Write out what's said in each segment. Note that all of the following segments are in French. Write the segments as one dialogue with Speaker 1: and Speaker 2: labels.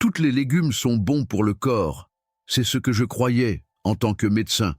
Speaker 1: toutes les légumes sont bons pour le corps. C'est ce que je croyais en tant que médecin.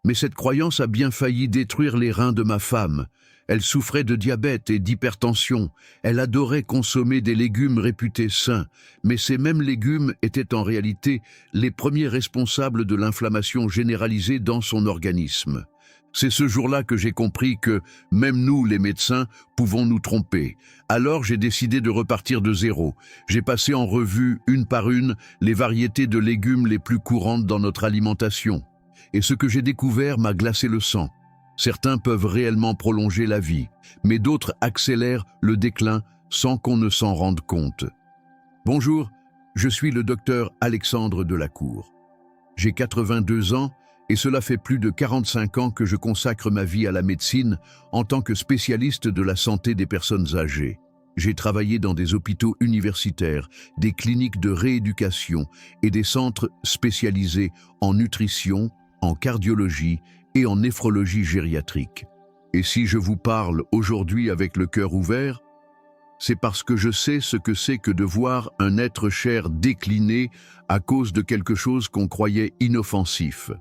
Speaker 1: Mais cette croyance a bien failli détruire les reins de ma femme. Elle souffrait de diabète et d'hypertension. Elle adorait consommer des légumes réputés sains, mais ces mêmes légumes étaient en réalité les premiers responsables de l'inflammation généralisée dans son organisme. C'est ce jour-là que j'ai compris que, même nous, les médecins, pouvons nous tromper. Alors j'ai décidé de repartir de zéro. J'ai passé en revue, une par une, les variétés de légumes les plus courantes dans notre alimentation. Et ce que j'ai découvert m'a glacé le sang. Certains peuvent réellement prolonger la vie, mais d'autres accélèrent le déclin sans qu'on ne s'en rende compte. Bonjour, je suis le docteur Alexandre Delacour. J'ai 82 ans et cela fait plus de 45 ans que je consacre ma vie à la médecine en tant que spécialiste de la santé des personnes âgées. J'ai travaillé dans des hôpitaux universitaires, des cliniques de rééducation et des centres spécialisés en nutrition, en cardiologie et en néphrologie gériatrique. Et si je vous parle aujourd'hui avec le cœur ouvert, c'est parce que je sais ce que c'est que de voir un être cher décliner à cause de quelque chose qu'on croyait inoffensif.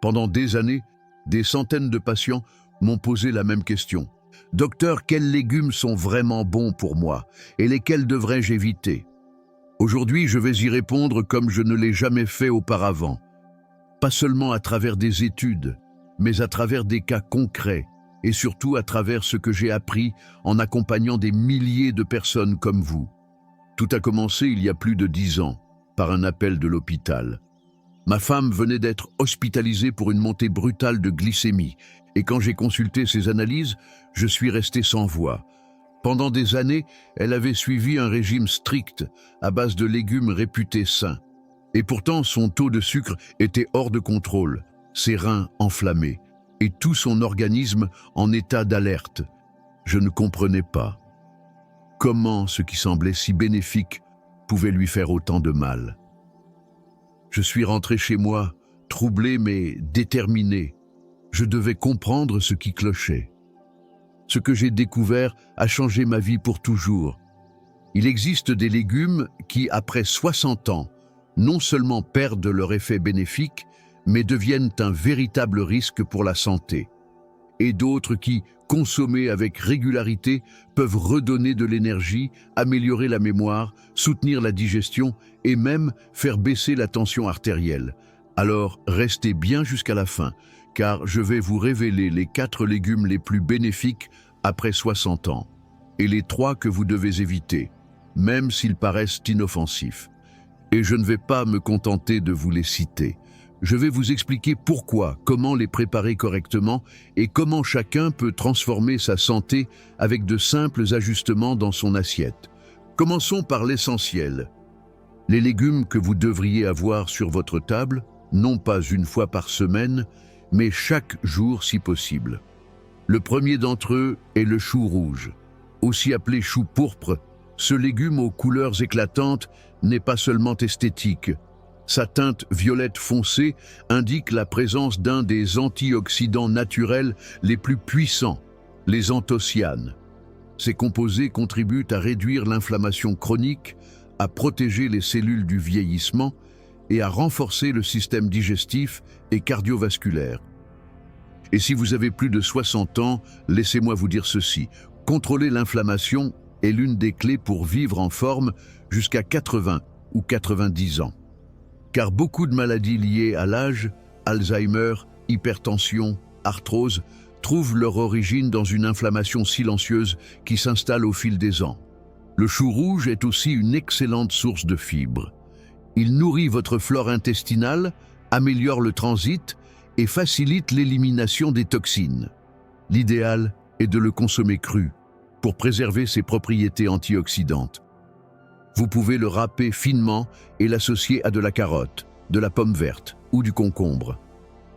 Speaker 1: Pendant des années, des centaines de patients m'ont posé la même question. « Docteur, quels légumes sont vraiment bons pour moi et lesquels devrais-je éviter ?» Aujourd'hui, je vais y répondre comme je ne l'ai jamais fait auparavant. Pas seulement à travers des études, mais à travers des cas concrets et surtout à travers ce que j'ai appris en accompagnant des milliers de personnes comme vous. Tout a commencé il y a plus de 10 ans, par un appel de l'hôpital. Ma femme venait d'être hospitalisée pour une montée brutale de glycémie et quand j'ai consulté ses analyses, je suis resté sans voix. Pendant des années, elle avait suivi un régime strict à base de légumes réputés sains. Et pourtant, son taux de sucre était hors de contrôle, ses reins enflammés, et tout son organisme en état d'alerte. Je ne comprenais pas. Comment ce qui semblait si bénéfique pouvait lui faire autant de mal? Je suis rentré chez moi, troublé mais déterminé. Je devais comprendre ce qui clochait. Ce que j'ai découvert a changé ma vie pour toujours. Il existe des légumes qui, après 60 ans, non seulement perdent leur effet bénéfique, mais deviennent un véritable risque pour la santé. Et d'autres qui, consommés avec régularité, peuvent redonner de l'énergie, améliorer la mémoire, soutenir la digestion et même faire baisser la tension artérielle. Alors, restez bien jusqu'à la fin, car je vais vous révéler les 4 légumes les plus bénéfiques après 60 ans, et les 3 que vous devez éviter, même s'ils paraissent inoffensifs. Et je ne vais pas me contenter de vous les citer. Je vais vous expliquer pourquoi, comment les préparer correctement et comment chacun peut transformer sa santé avec de simples ajustements dans son assiette. Commençons par l'essentiel. Les légumes que vous devriez avoir sur votre table, non pas une fois par semaine, mais chaque jour si possible. Le premier d'entre eux est le chou rouge, aussi appelé chou pourpre. Ce légume aux couleurs éclatantes n'est pas seulement esthétique. Sa teinte violette foncée indique la présence d'un des antioxydants naturels les plus puissants, les anthocyanes. Ces composés contribuent à réduire l'inflammation chronique, à protéger les cellules du vieillissement et à renforcer le système digestif et cardiovasculaire. Et si vous avez plus de 60 ans, laissez-moi vous dire ceci. Contrôler l'inflammation est l'une des clés pour vivre en forme jusqu'à 80 ou 90 ans. Car beaucoup de maladies liées à l'âge, Alzheimer, hypertension, arthrose, trouvent leur origine dans une inflammation silencieuse qui s'installe au fil des ans. Le chou rouge est aussi une excellente source de fibres. Il nourrit votre flore intestinale, améliore le transit et facilite l'élimination des toxines. L'idéal est de le consommer cru pour préserver ses propriétés antioxydantes. Vous pouvez le râper finement et l'associer à de la carotte, de la pomme verte ou du concombre.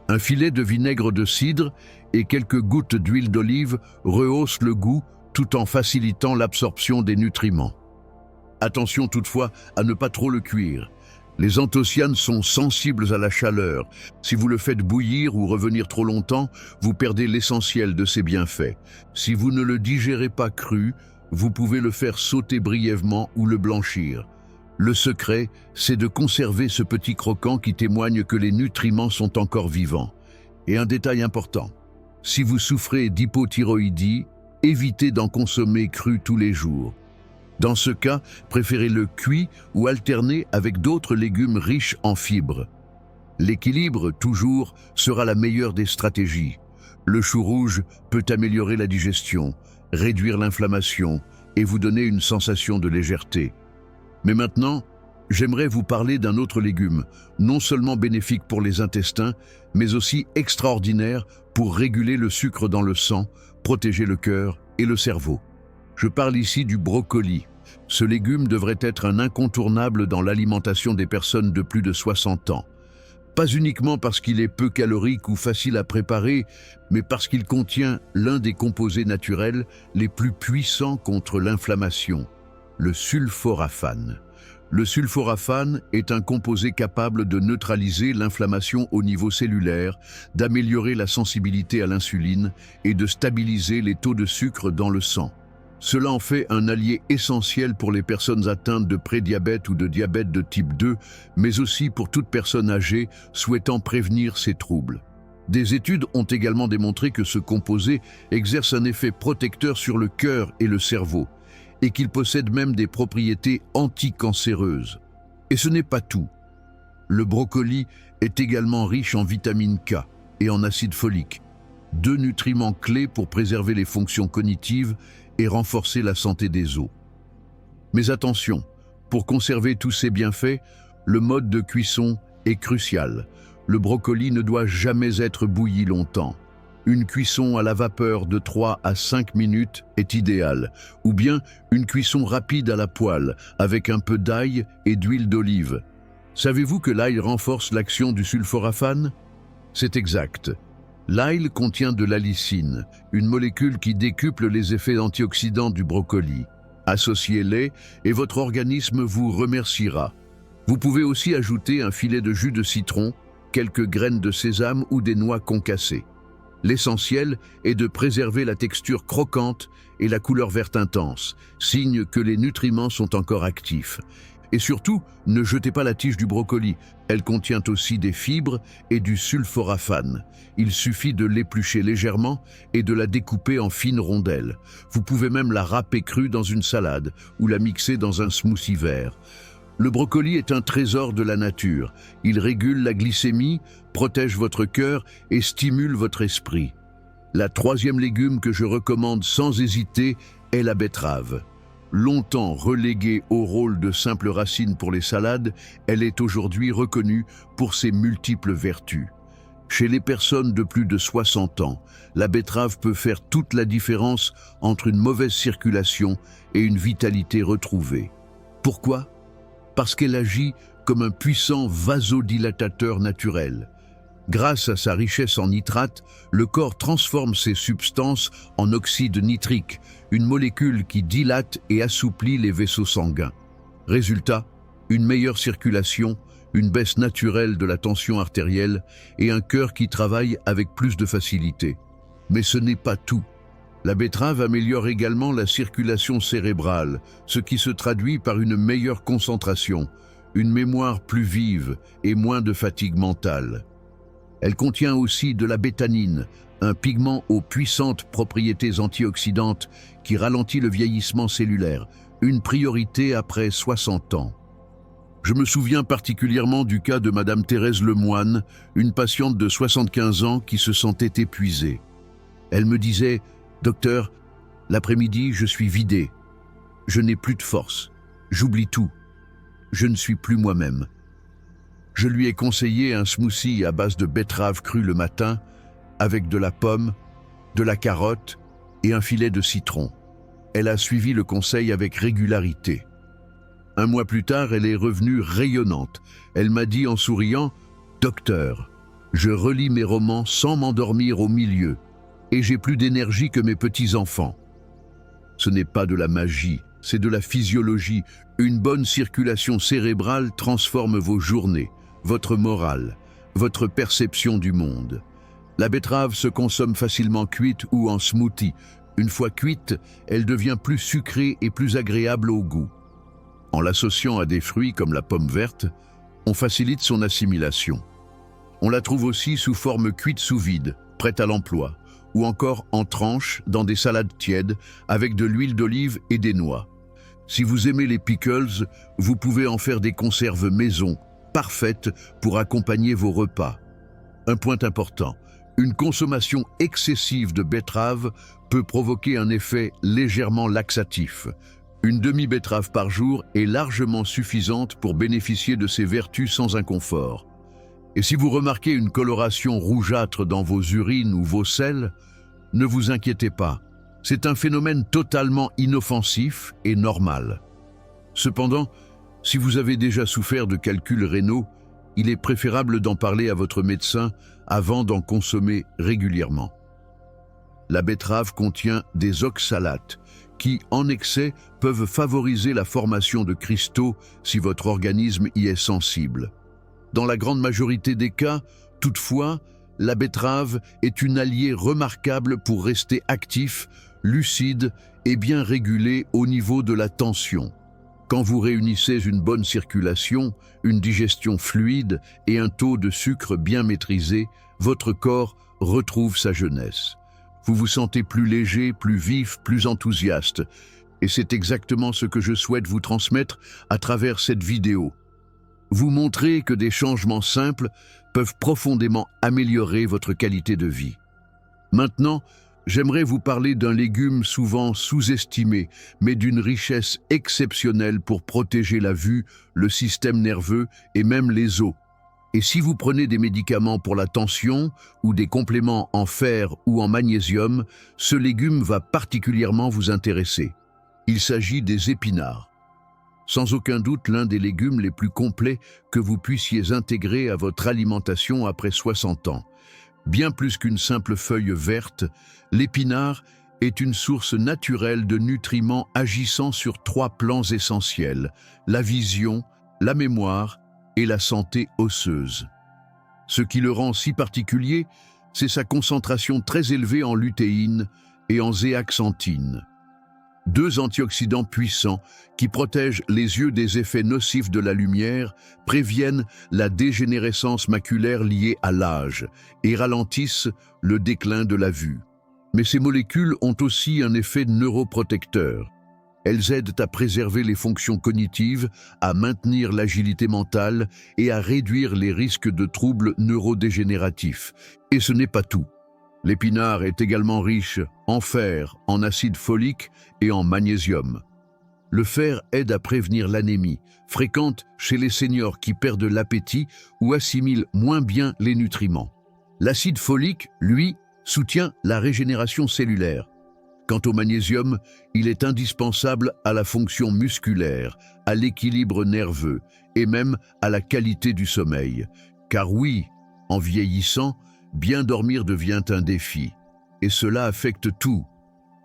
Speaker 1: Un filet de vinaigre de cidre et quelques gouttes d'huile d'olive rehaussent le goût tout en facilitant l'absorption des nutriments. Attention toutefois à ne pas trop le cuire. Les anthocyanes sont sensibles à la chaleur. Si vous le faites bouillir ou revenir trop longtemps, vous perdez l'essentiel de ses bienfaits. Si vous ne le digérez pas cru, vous pouvez le faire sauter brièvement ou le blanchir. Le secret, c'est de conserver ce petit croquant qui témoigne que les nutriments sont encore vivants. Et un détail important, si vous souffrez d'hypothyroïdie, évitez d'en consommer cru tous les jours. Dans ce cas, préférez-le cuit ou alterné avec d'autres légumes riches en fibres. L'équilibre, toujours, sera la meilleure des stratégies. Le chou rouge peut améliorer la digestion, réduire l'inflammation et vous donner une sensation de légèreté. Mais maintenant, j'aimerais vous parler d'un autre légume, non seulement bénéfique pour les intestins, mais aussi extraordinaire pour réguler le sucre dans le sang, protéger le cœur et le cerveau. Je parle ici du brocoli. Ce légume devrait être un incontournable dans l'alimentation des personnes de plus de 60 ans. Pas uniquement parce qu'il est peu calorique ou facile à préparer, mais parce qu'il contient l'un des composés naturels les plus puissants contre l'inflammation, le sulforaphane. Le sulforaphane est un composé capable de neutraliser l'inflammation au niveau cellulaire, d'améliorer la sensibilité à l'insuline et de stabiliser les taux de sucre dans le sang. Cela en fait un allié essentiel pour les personnes atteintes de prédiabète ou de diabète de type 2, mais aussi pour toute personne âgée souhaitant prévenir ces troubles. Des études ont également démontré que ce composé exerce un effet protecteur sur le cœur et le cerveau, et qu'il possède même des propriétés anticancéreuses. Et ce n'est pas tout. Le brocoli est également riche en vitamine K et en acide folique, deux nutriments clés pour préserver les fonctions cognitives et renforcer la santé des os. Mais attention, pour conserver tous ces bienfaits, le mode de cuisson est crucial. Le brocoli ne doit jamais être bouilli longtemps. Une cuisson à la vapeur de 3 à 5 minutes est idéale, ou bien une cuisson rapide à la poêle avec un peu d'ail et d'huile d'olive. Savez-vous que l'ail renforce l'action du sulforaphane? C'est exact. L'ail contient de l'allicine, une molécule qui décuple les effets antioxydants du brocoli. Associez-les et votre organisme vous remerciera. Vous pouvez aussi ajouter un filet de jus de citron, quelques graines de sésame ou des noix concassées. L'essentiel est de préserver la texture croquante et la couleur verte intense, signe que les nutriments sont encore actifs. Et surtout, ne jetez pas la tige du brocoli, elle contient aussi des fibres et du sulforaphane. Il suffit de l'éplucher légèrement et de la découper en fines rondelles. Vous pouvez même la râper crue dans une salade ou la mixer dans un smoothie vert. Le brocoli est un trésor de la nature. Il régule la glycémie, protège votre cœur et stimule votre esprit. La troisième légume que je recommande sans hésiter est la betterave. Longtemps reléguée au rôle de simple racine pour les salades, elle est aujourd'hui reconnue pour ses multiples vertus. Chez les personnes de plus de 60 ans, la betterave peut faire toute la différence entre une mauvaise circulation et une vitalité retrouvée. Pourquoi ? Parce qu'elle agit comme un puissant vasodilatateur naturel. Grâce à sa richesse en nitrates, le corps transforme ces substances en oxyde nitrique, une molécule qui dilate et assouplit les vaisseaux sanguins. Résultat, une meilleure circulation, une baisse naturelle de la tension artérielle et un cœur qui travaille avec plus de facilité. Mais ce n'est pas tout. La betterave améliore également la circulation cérébrale, ce qui se traduit par une meilleure concentration, une mémoire plus vive et moins de fatigue mentale. Elle contient aussi de la bétanine, un pigment aux puissantes propriétés antioxydantes qui ralentit le vieillissement cellulaire, une priorité après 60 ans. Je me souviens particulièrement du cas de Madame Thérèse Lemoine, une patiente de 75 ans qui se sentait épuisée. Elle me disait « Docteur, l'après-midi, je suis vidée. Je n'ai plus de force. J'oublie tout. Je ne suis plus moi-même. » Je lui ai conseillé un smoothie à base de betterave crue le matin, avec de la pomme, de la carotte et un filet de citron. Elle a suivi le conseil avec régularité. Un mois plus tard, elle est revenue rayonnante. Elle m'a dit en souriant « Docteur, je relis mes romans sans m'endormir au milieu et j'ai plus d'énergie que mes petits-enfants. » Ce n'est pas de la magie, c'est de la physiologie. Une bonne circulation cérébrale transforme vos journées, votre morale, votre perception du monde. La betterave se consomme facilement cuite ou en smoothie. Une fois cuite, elle devient plus sucrée et plus agréable au goût. En l'associant à des fruits comme la pomme verte, on facilite son assimilation. On la trouve aussi sous forme cuite sous vide, prête à l'emploi, ou encore en tranches dans des salades tièdes avec de l'huile d'olive et des noix. Si vous aimez les pickles, vous pouvez en faire des conserves maison, parfaites pour accompagner vos repas. Un point important, une consommation excessive de betterave peut provoquer un effet légèrement laxatif. Une demi-betterave par jour est largement suffisante pour bénéficier de ses vertus sans inconfort. Et si vous remarquez une coloration rougeâtre dans vos urines ou vos selles, ne vous inquiétez pas. C'est un phénomène totalement inoffensif et normal. Cependant, si vous avez déjà souffert de calculs rénaux, il est préférable d'en parler à votre médecin avant d'en consommer régulièrement. La betterave contient des oxalates qui, en excès, peuvent favoriser la formation de cristaux si votre organisme y est sensible. Dans la grande majorité des cas, toutefois, la betterave est une alliée remarquable pour rester actif, lucide et bien régulé au niveau de la tension. Quand vous réunissez une bonne circulation, une digestion fluide et un taux de sucre bien maîtrisé, votre corps retrouve sa jeunesse. Vous vous sentez plus léger, plus vif, plus enthousiaste. Et c'est exactement ce que je souhaite vous transmettre à travers cette vidéo. Vous montrer que des changements simples peuvent profondément améliorer votre qualité de vie. Maintenant, j'aimerais vous parler d'un légume souvent sous-estimé, mais d'une richesse exceptionnelle pour protéger la vue, le système nerveux et même les os. Et si vous prenez des médicaments pour la tension ou des compléments en fer ou en magnésium, ce légume va particulièrement vous intéresser. Il s'agit des épinards. Sans aucun doute l'un des légumes les plus complets que vous puissiez intégrer à votre alimentation après 60 ans. Bien plus qu'une simple feuille verte, l'épinard est une source naturelle de nutriments agissant sur 3 plans essentiels, la vision, la mémoire et la santé osseuse. Ce qui le rend si particulier, c'est sa concentration très élevée en lutéine et en zéaxanthine. 2 antioxydants puissants qui protègent les yeux des effets nocifs de la lumière, préviennent la dégénérescence maculaire liée à l'âge et ralentissent le déclin de la vue. Mais ces molécules ont aussi un effet neuroprotecteur. Elles aident à préserver les fonctions cognitives, à maintenir l'agilité mentale et à réduire les risques de troubles neurodégénératifs. Et ce n'est pas tout. L'épinard est également riche en fer, en acide folique et en magnésium. Le fer aide à prévenir l'anémie, fréquente chez les seniors qui perdent l'appétit ou assimilent moins bien les nutriments. L'acide folique, lui, soutient la régénération cellulaire. Quant au magnésium, il est indispensable à la fonction musculaire, à l'équilibre nerveux et même à la qualité du sommeil. Car oui, en vieillissant, bien dormir devient un défi. Et cela affecte tout,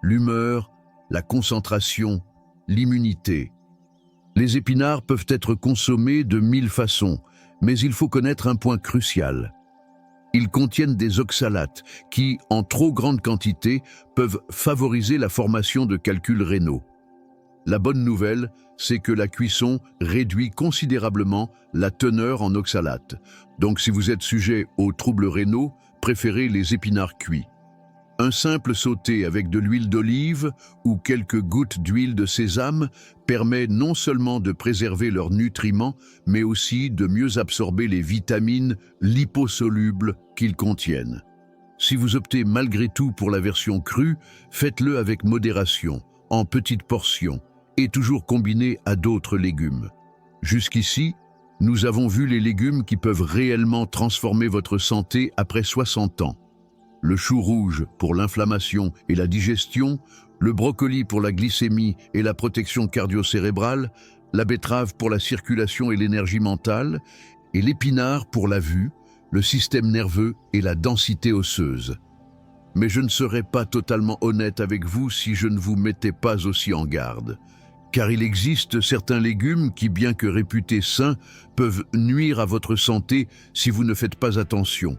Speaker 1: l'humeur, la concentration, l'immunité. Les épinards peuvent être consommés de 1000 façons, mais il faut connaître un point crucial. Ils contiennent des oxalates qui, en trop grande quantité, peuvent favoriser la formation de calculs rénaux. La bonne nouvelle, c'est que la cuisson réduit considérablement la teneur en oxalates. Donc si vous êtes sujet aux troubles rénaux, préférez les épinards cuits. Un simple sauté avec de l'huile d'olive ou quelques gouttes d'huile de sésame permet non seulement de préserver leurs nutriments, mais aussi de mieux absorber les vitamines liposolubles qu'ils contiennent. Si vous optez malgré tout pour la version crue, faites-le avec modération, en petites portions, et toujours combiné à d'autres légumes. Jusqu'ici, nous avons vu les légumes qui peuvent réellement transformer votre santé après 60 ans. Le chou rouge pour l'inflammation et la digestion, le brocoli pour la glycémie et la protection cardio-cérébrale, la betterave pour la circulation et l'énergie mentale, et l'épinard pour la vue, le système nerveux et la densité osseuse. Mais je ne serais pas totalement honnête avec vous si je ne vous mettais pas aussi en garde. Car il existe certains légumes qui, bien que réputés sains, peuvent nuire à votre santé si vous ne faites pas attention.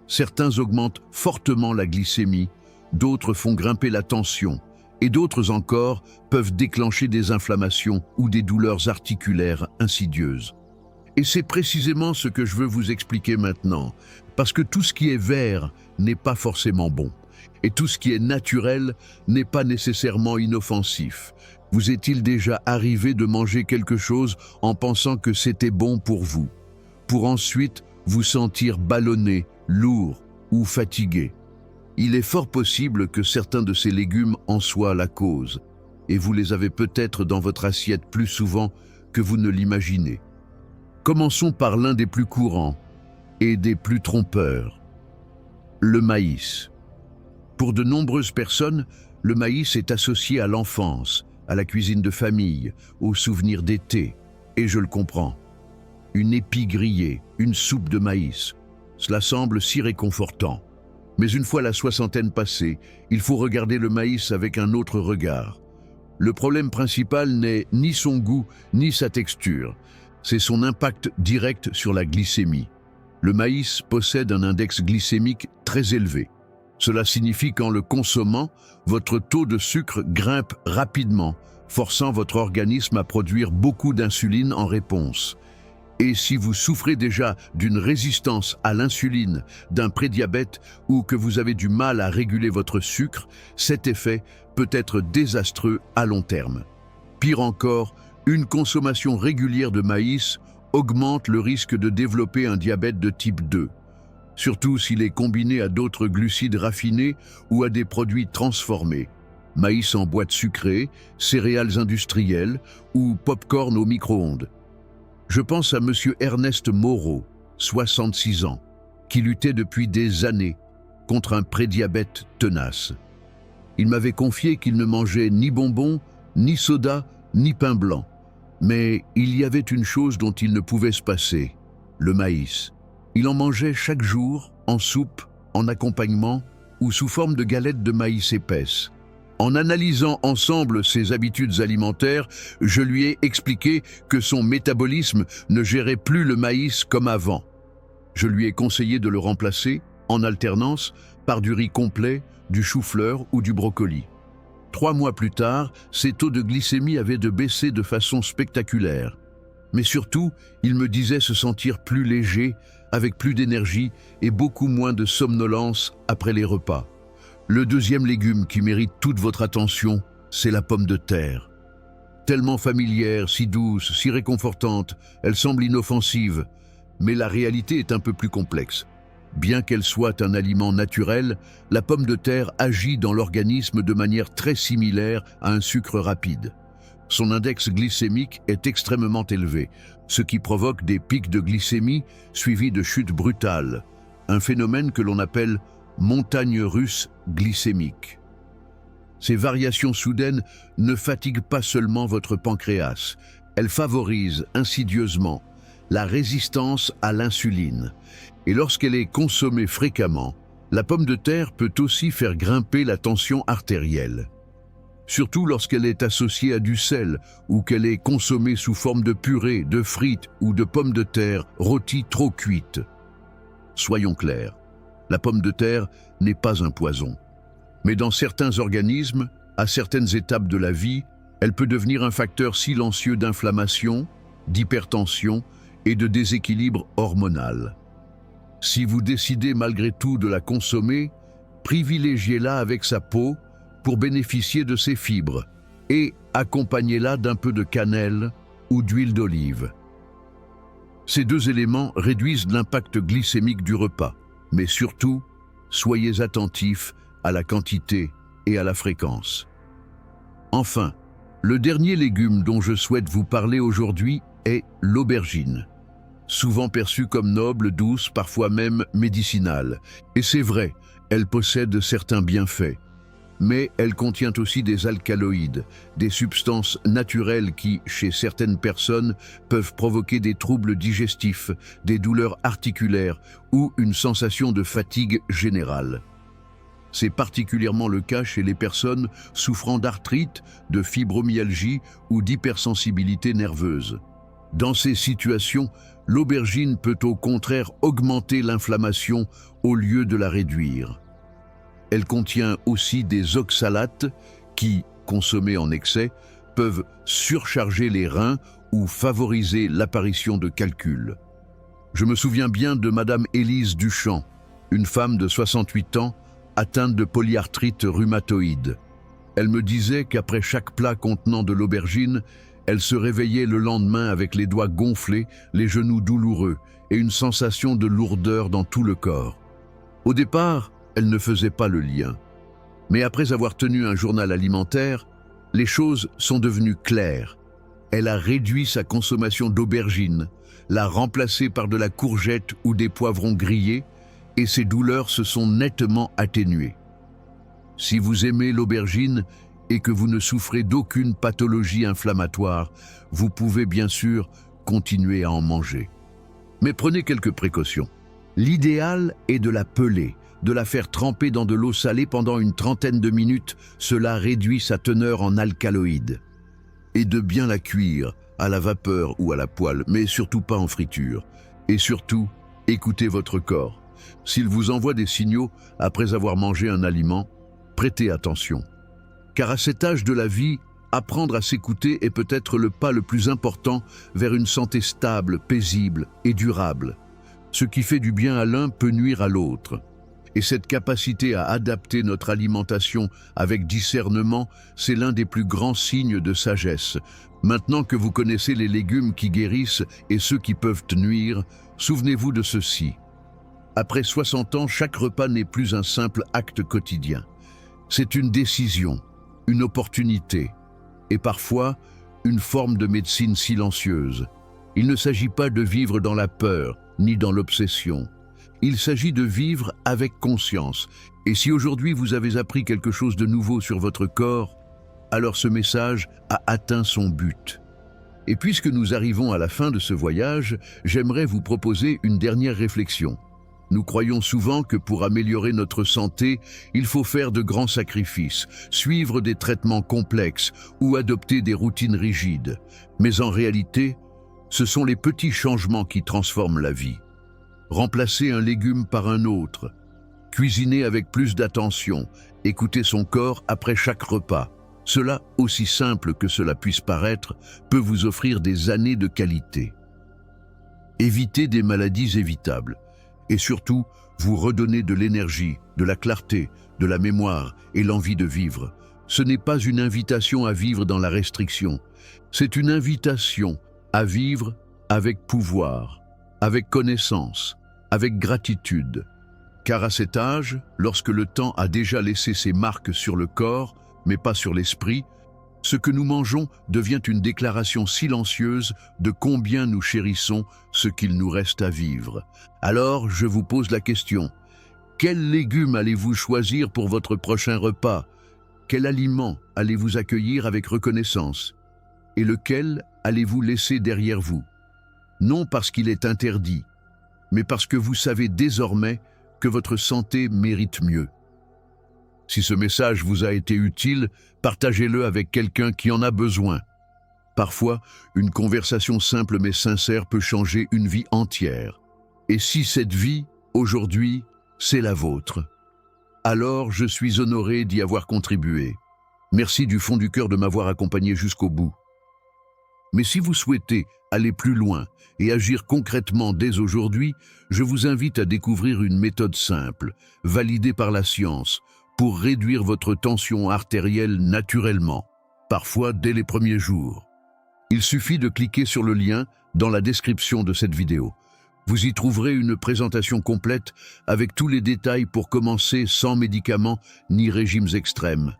Speaker 1: Certains augmentent fortement la glycémie, d'autres font grimper la tension, et d'autres encore peuvent déclencher des inflammations ou des douleurs articulaires insidieuses. Et c'est précisément ce que je veux vous expliquer maintenant, parce que tout ce qui est vert n'est pas forcément bon, et tout ce qui est naturel n'est pas nécessairement inoffensif. Vous est-il déjà arrivé de manger quelque chose en pensant que c'était bon pour vous, pour ensuite vous sentir ballonné, lourd ou fatigué? Il est fort possible que certains de ces légumes en soient la cause, et vous les avez peut-être dans votre assiette plus souvent que vous ne l'imaginez. Commençons par l'un des plus courants et des plus trompeurs, le maïs. Pour de nombreuses personnes, le maïs est associé à l'enfance, à la cuisine de famille, aux souvenirs d'été, et je le comprends. Une épi grillée, une soupe de maïs, cela semble si réconfortant. Mais une fois la soixantaine passée, il faut regarder le maïs avec un autre regard. Le problème principal n'est ni son goût, ni sa texture. C'est son impact direct sur la glycémie. Le maïs possède un index glycémique très élevé. Cela signifie qu'en le consommant, votre taux de sucre grimpe rapidement, forçant votre organisme à produire beaucoup d'insuline en réponse. Et si vous souffrez déjà d'une résistance à l'insuline, d'un prédiabète ou que vous avez du mal à réguler votre sucre, cet effet peut être désastreux à long terme. Pire encore, une consommation régulière de maïs augmente le risque de développer un diabète de type 2, surtout s'il est combiné à d'autres glucides raffinés ou à des produits transformés, maïs en boîte sucrée, céréales industrielles ou pop-corn au micro-ondes. Je pense à M. Ernest Moreau, 66 ans, qui luttait depuis des années contre un prédiabète tenace. Il m'avait confié qu'il ne mangeait ni bonbons, ni soda, ni pain blanc. Mais il y avait une chose dont il ne pouvait se passer, le maïs. Il en mangeait chaque jour, en soupe, en accompagnement ou sous forme de galettes de maïs épaisses. En analysant ensemble ses habitudes alimentaires, je lui ai expliqué que son métabolisme ne gérait plus le maïs comme avant. Je lui ai conseillé de le remplacer, en alternance, par du riz complet, du chou-fleur ou du brocoli. 3 mois plus tard, ses taux de glycémie avaient baissé de façon spectaculaire. Mais surtout, il me disait se sentir plus léger, avec plus d'énergie et beaucoup moins de somnolence après les repas. Le deuxième légume qui mérite toute votre attention, c'est la pomme de terre. Tellement familière, si douce, si réconfortante, elle semble inoffensive, mais la réalité est un peu plus complexe. Bien qu'elle soit un aliment naturel, la pomme de terre agit dans l'organisme de manière très similaire à un sucre rapide. Son index glycémique est extrêmement élevé, ce qui provoque des pics de glycémie suivis de chutes brutales, un phénomène que l'on appelle montagne russe glycémique. Ces variations soudaines ne fatiguent pas seulement votre pancréas, elles favorisent insidieusement la résistance à l'insuline. Et lorsqu'elle est consommée fréquemment, la pomme de terre peut aussi faire grimper la tension artérielle. Surtout lorsqu'elle est associée à du sel ou qu'elle est consommée sous forme de purée, de frites ou de pommes de terre rôties trop cuites. Soyons clairs, la pomme de terre n'est pas un poison. Mais dans certains organismes, à certaines étapes de la vie, elle peut devenir un facteur silencieux d'inflammation, d'hypertension et de déséquilibre hormonal. Si vous décidez malgré tout de la consommer, privilégiez-la avec sa peau pour bénéficier de ses fibres et accompagnez-la d'un peu de cannelle ou d'huile d'olive. Ces 2 éléments réduisent l'impact glycémique du repas, mais surtout, soyez attentifs à la quantité et à la fréquence. Enfin, le dernier légume dont je souhaite vous parler aujourd'hui est l'aubergine. Souvent perçue comme noble, douce, parfois même médicinale. Et c'est vrai, elle possède certains bienfaits. Mais elle contient aussi des alcaloïdes, des substances naturelles qui, chez certaines personnes, peuvent provoquer des troubles digestifs, des douleurs articulaires ou une sensation de fatigue générale. C'est particulièrement le cas chez les personnes souffrant d'arthrite, de fibromyalgie ou d'hypersensibilité nerveuse. Dans ces situations, l'aubergine peut au contraire augmenter l'inflammation au lieu de la réduire. Elle contient aussi des oxalates qui, consommés en excès, peuvent surcharger les reins ou favoriser l'apparition de calculs. Je me souviens bien de Madame Élise Duchamp, une femme de 68 ans atteinte de polyarthrite rhumatoïde. Elle me disait qu'après chaque plat contenant de l'aubergine, elle se réveillait le lendemain avec les doigts gonflés, les genoux douloureux et une sensation de lourdeur dans tout le corps. Au départ, elle ne faisait pas le lien. Mais après avoir tenu un journal alimentaire, les choses sont devenues claires. Elle a réduit sa consommation d'aubergines, l'a remplacée par de la courgette ou des poivrons grillés, et ses douleurs se sont nettement atténuées. Si vous aimez l'aubergine et que vous ne souffrez d'aucune pathologie inflammatoire, vous pouvez bien sûr continuer à en manger. Mais prenez quelques précautions. L'idéal est de la peler, de la faire tremper dans de l'eau salée pendant une trentaine de minutes, cela réduit sa teneur en alcaloïdes. Et de bien la cuire, à la vapeur ou à la poêle, mais surtout pas en friture. Et surtout, écoutez votre corps. S'il vous envoie des signaux après avoir mangé un aliment, prêtez attention. Car à cet âge de la vie, apprendre à s'écouter est peut-être le pas le plus important vers une santé stable, paisible et durable. Ce qui fait du bien à l'un peut nuire à l'autre. Et cette capacité à adapter notre alimentation avec discernement, c'est l'un des plus grands signes de sagesse. Maintenant que vous connaissez les légumes qui guérissent et ceux qui peuvent nuire, souvenez-vous de ceci. Après 60 ans, chaque repas n'est plus un simple acte quotidien. C'est une décision, une opportunité, et parfois une forme de médecine silencieuse. Il ne s'agit pas de vivre dans la peur, ni dans l'obsession. Il s'agit de vivre avec conscience. Et si aujourd'hui vous avez appris quelque chose de nouveau sur votre corps, alors ce message a atteint son but. Et puisque nous arrivons à la fin de ce voyage, j'aimerais vous proposer une dernière réflexion. Nous croyons souvent que pour améliorer notre santé, il faut faire de grands sacrifices, suivre des traitements complexes ou adopter des routines rigides. Mais en réalité, ce sont les petits changements qui transforment la vie. Remplacer un légume par un autre, cuisiner avec plus d'attention, écouter son corps après chaque repas. Cela, aussi simple que cela puisse paraître, peut vous offrir des années de qualité. Évitez des maladies évitables et surtout vous redonner de l'énergie, de la clarté, de la mémoire et l'envie de vivre. Ce n'est pas une invitation à vivre dans la restriction, c'est une invitation à vivre avec pouvoir, avec connaissance, avec gratitude. Car à cet âge, lorsque le temps a déjà laissé ses marques sur le corps, mais pas sur l'esprit, ce que nous mangeons devient une déclaration silencieuse de combien nous chérissons ce qu'il nous reste à vivre. Alors, je vous pose la question, quel légume allez-vous choisir pour votre prochain repas? Quel aliment allez-vous accueillir avec reconnaissance? Et lequel allez-vous laisser derrière vous? Non parce qu'il est interdit, mais parce que vous savez désormais que votre santé mérite mieux. Si ce message vous a été utile, partagez-le avec quelqu'un qui en a besoin. Parfois, une conversation simple mais sincère peut changer une vie entière. Et si cette vie, aujourd'hui, c'est la vôtre, alors je suis honoré d'y avoir contribué. Merci du fond du cœur de m'avoir accompagné jusqu'au bout. Mais si vous souhaitez aller plus loin et agir concrètement dès aujourd'hui, je vous invite à découvrir une méthode simple, validée par la science, pour réduire votre tension artérielle naturellement, parfois dès les premiers jours. Il suffit de cliquer sur le lien dans la description de cette vidéo. Vous y trouverez une présentation complète avec tous les détails pour commencer sans médicaments ni régimes extrêmes.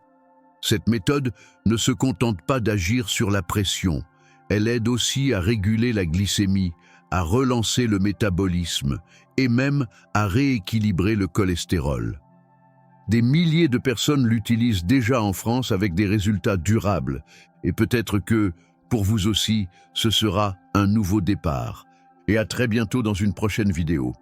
Speaker 1: Cette méthode ne se contente pas d'agir sur la pression. Elle aide aussi à réguler la glycémie, à relancer le métabolisme et même à rééquilibrer le cholestérol. Des milliers de personnes l'utilisent déjà en France avec des résultats durables. Et peut-être que, pour vous aussi, ce sera un nouveau départ. Et à très bientôt dans une prochaine vidéo.